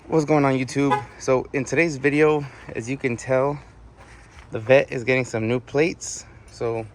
What's going on, YouTube? So in today's video, as you can tell, the vet is getting some new plates. So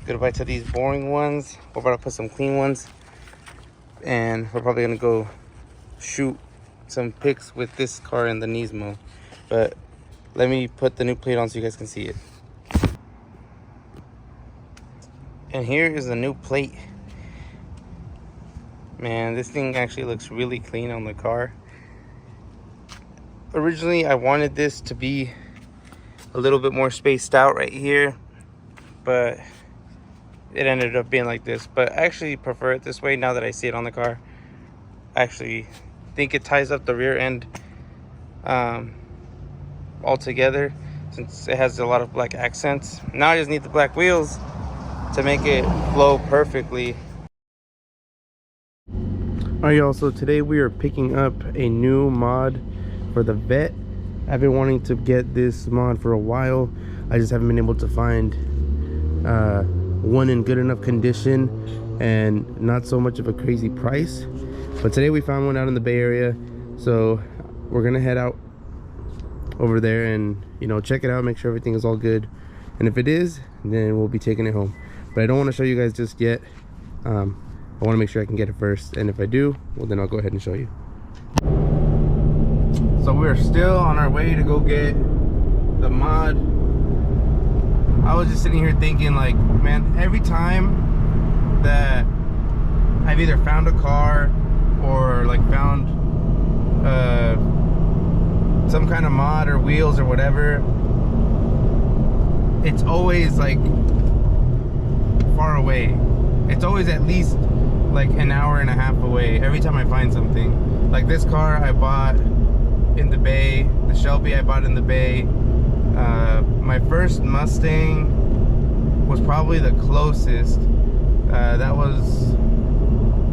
goodbye to these boring ones. We're about to put some clean ones, and we're probably gonna go shoot some pics with this car in the Nismo. But let me put the new plate on so you guys can see it. And here is the new plate. Man, this thing actually looks really clean on the car. Originally, I wanted this to be a little bit more spaced out right here, but it ended up being like this. But I actually prefer it this way now that I see it on the car. I actually think it ties up the rear end all together, since it has a lot of black accents. Now I just need the black wheels to make it flow perfectly. Alright, y'all, so today we are picking up a new mod for the Vet. I've been wanting to get this mod for a while. I just haven't been able to find one in good enough condition and not so much of a crazy price. But today we found one out in the Bay Area, so we're gonna head out over there and, you know, check it out, make sure everything is all good. And if it is, then we'll be taking it home. But I don't want to show you guys just yet. I want to make sure I can get it first, and if I do, well, then I'll go ahead and show you. So we're still on our way to go get the mod. I was just sitting here thinking, like, man, every time that I've either found a car or like found some kind of mod or wheels or whatever, it's always like far away. It's always at least like an hour and a half away every time I find something. Like this car I bought in the Bay, the Shelby I bought in the Bay. My first Mustang was probably the closest. That was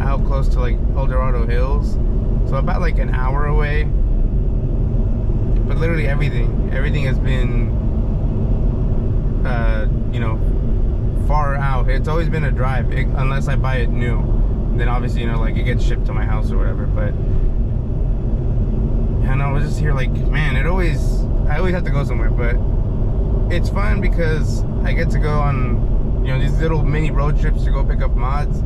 out close to like El Dorado Hills, so about like an hour away. But literally everything has been you know, far out. It's always been a drive, unless I buy it new. Then obviously, you know, like it gets shipped to my house or whatever. But yeah, no, I was just here like, man, I always have to go somewhere. But it's fun because I get to go on, you know, these little mini road trips to go pick up mods.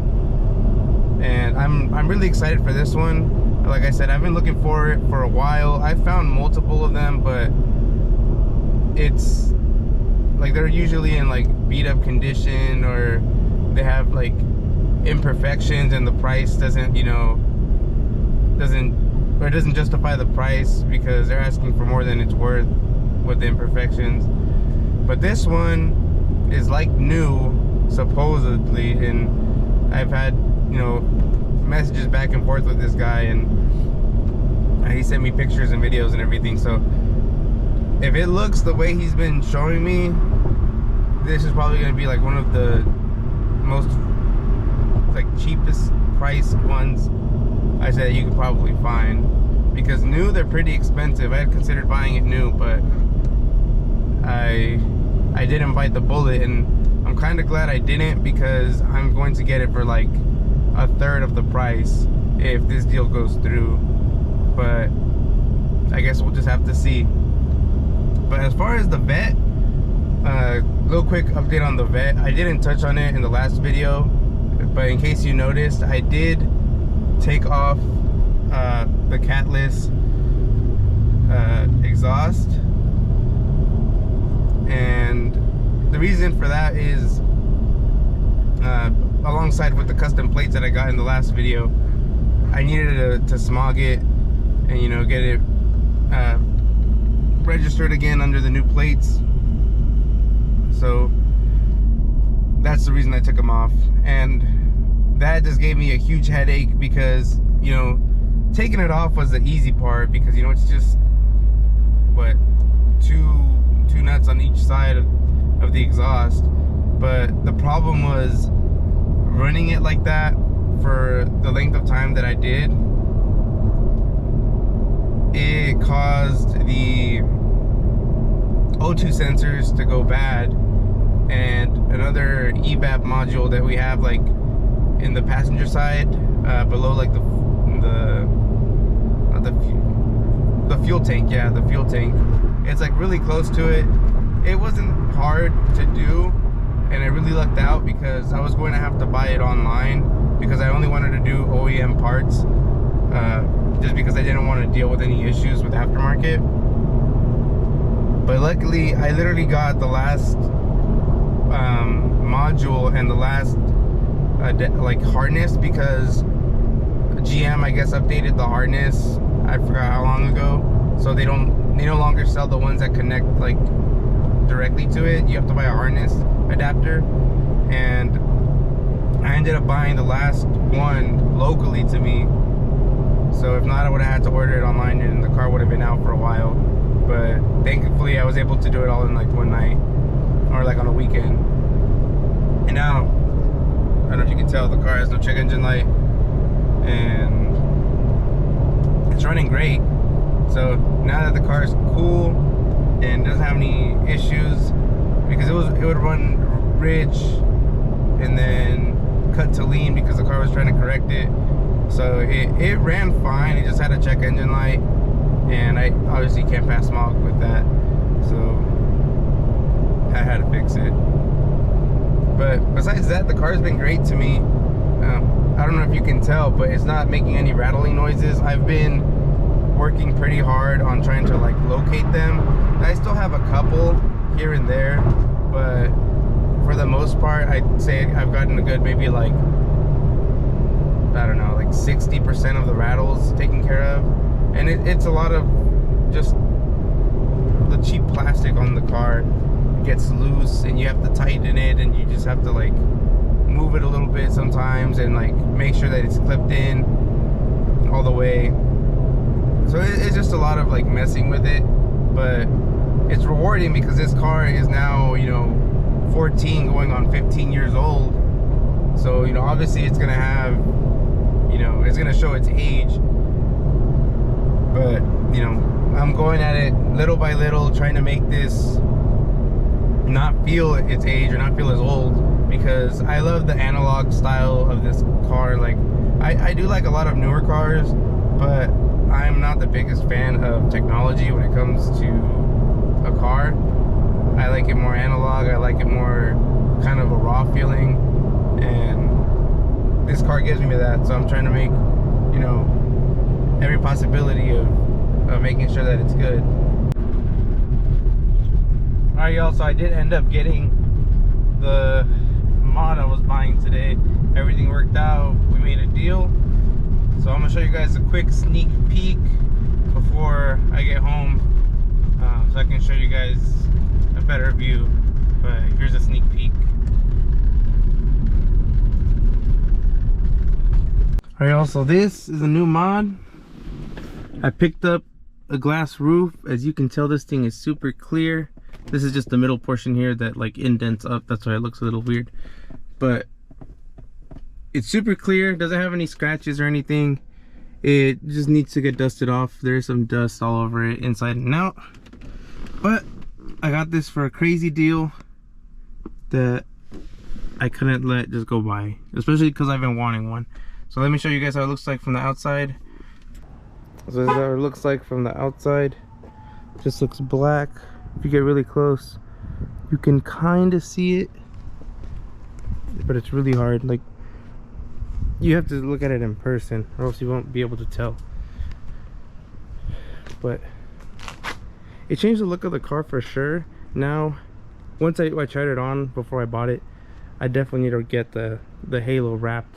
And I'm really excited for this one. Like I said, I've been looking for it for a while. I found multiple of them, but it's like they're usually in like beat up condition, or they have like imperfections, and the price doesn't, you know, doesn't justify the price because they're asking for more than it's worth with the imperfections. But this one is like new, supposedly, and I've had, you know, messages back and forth with this guy, and he sent me pictures and videos and everything. So if it looks the way he's been showing me, this is probably going to be like one of the most like cheapest priced ones I said you could probably find, because new, they're pretty expensive. I had considered buying it new, but I didn't bite the bullet, and I'm kind of glad I didn't, because I'm going to get it for like a third of the price if this deal goes through. But I guess we'll just have to see. But as far as the Vet, real quick update on the Vet. I didn't touch on it in the last video, but in case you noticed, I did take off the catless exhaust, and the reason for that is alongside with the custom plates that I got in the last video, I needed to smog it and, you know, get it registered again under the new plates. So that's the reason I took them off, and that just gave me a huge headache, because, you know, taking it off was the easy part, because, you know, it's just what, two nuts on each side of the exhaust. But the problem was running it like that for the length of time that I did. It caused the O2 sensors to go bad, and another evap module that we have like in the passenger side below like the The fuel tank, yeah, the fuel tank. It's like really close to it. It wasn't hard to do, and I really lucked out because I was going to have to buy it online because I only wanted to do OEM parts, just because I didn't want to deal with any issues with aftermarket. But luckily, I literally got the last module and the last like harness, because GM, I guess, updated the harness. I forgot how long ago, so they no longer sell the ones that connect like directly to it. You have to buy a harness adapter, and I ended up buying the last one locally to me. So if not, I would have had to order it online and the car would have been out for a while. But thankfully I was able to do it all in like one night, or like on a weekend. And now, I don't know if you can tell, the car has no check engine light, and it's running great. So now that the car is cool and doesn't have any issues, because it would run ridge and then cut to lean because the car was trying to correct it. So it ran fine. It just had a check engine light, and I obviously can't pass smog with that, so I had to fix it. But besides that, the car's been great to me. I don't know if you can tell, but it's not making any rattling noises. I've been working pretty hard on trying to like locate them. I still have a couple here and there, but for the most part, I'd say I've gotten a good maybe like, I don't know, like 60% of the rattles taken care of. And it's a lot of just the cheap plastic on the car. It gets loose and you have to tighten it, and you just have to like move it a little bit sometimes and like make sure that it's clipped in all the way. So it's just a lot of like messing with it, but it's rewarding because this car is now, you know, 14 going on 15 years old. So, you know, obviously it's gonna have, you know, it's gonna show its age. But, you know, I'm going at it little by little, trying to make this not feel its age or not feel as old, because I love the analog style of this car. Like, I do like a lot of newer cars, but I'm not the biggest fan of technology when it comes to a car. I like it more analog. I like it more kind of a raw feeling, and this car gives me that. So I'm trying to make, you know, every possibility of making sure that it's good. Alright, y'all, so I did end up getting the mod I was buying today. Everything worked out. We made a deal. So I'm gonna show you guys a quick sneak peek before I get home, so I can show you guys a better view. But here's a sneak peek. Alright, y'all, so this is a new mod. I picked up a glass roof. As you can tell, this thing is super clear. This is just the middle portion here that like indents up. That's why it looks a little weird. But it's super clear. Doesn't have any scratches or anything. It just needs to get dusted off. There's some dust all over it, inside and out. But I got this for a crazy deal that I couldn't let just go by, especially because I've been wanting one. So let me show you guys how it looks like from the outside. So this is how it looks like from the outside. Just looks black. If you get really close, you can kind of see it, but it's really hard. Like, you have to look at it in person or else you won't be able to tell. But it changed the look of the car for sure. Now, once I tried it on before I bought it, I definitely need to get the halo wrapped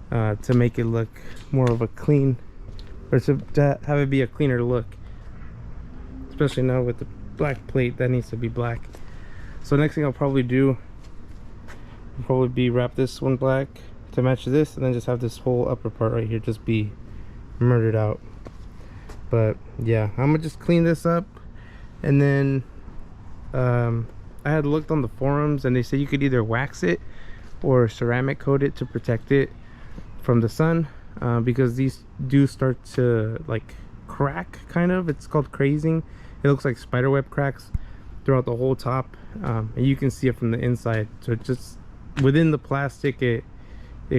to make it look more of a clean, or to have it be a cleaner look, especially now with the black plate. That needs to be black. So next thing I'll probably do will probably be wrap this one black to match this, and then just have this whole upper part right here just be murdered out. But yeah, I'm gonna just clean this up. And then I had looked on the forums and they said you could either wax it or ceramic coat it to protect it from the sun, because these do start to like crack, kind of. It's called crazing. It looks like spiderweb cracks throughout the whole top, and you can see it from the inside. So it just within the plastic, it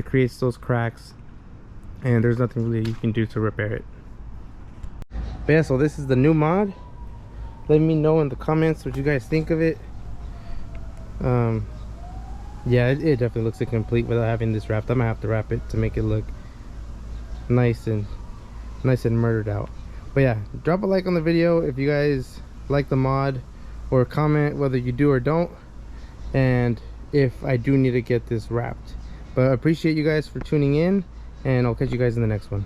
creates those cracks, and there's nothing really you can do to repair it. But yeah, so this is the new mod. Let me know in the comments what you guys think of it. Yeah, it definitely looks incomplete without having this wrapped. I'm gonna have to wrap it to make it look nice and murdered out. But yeah, drop a like on the video if you guys like the mod, or comment whether you do or don't, and if I do need to get this wrapped. But I appreciate you guys for tuning in, and I'll catch you guys in the next one.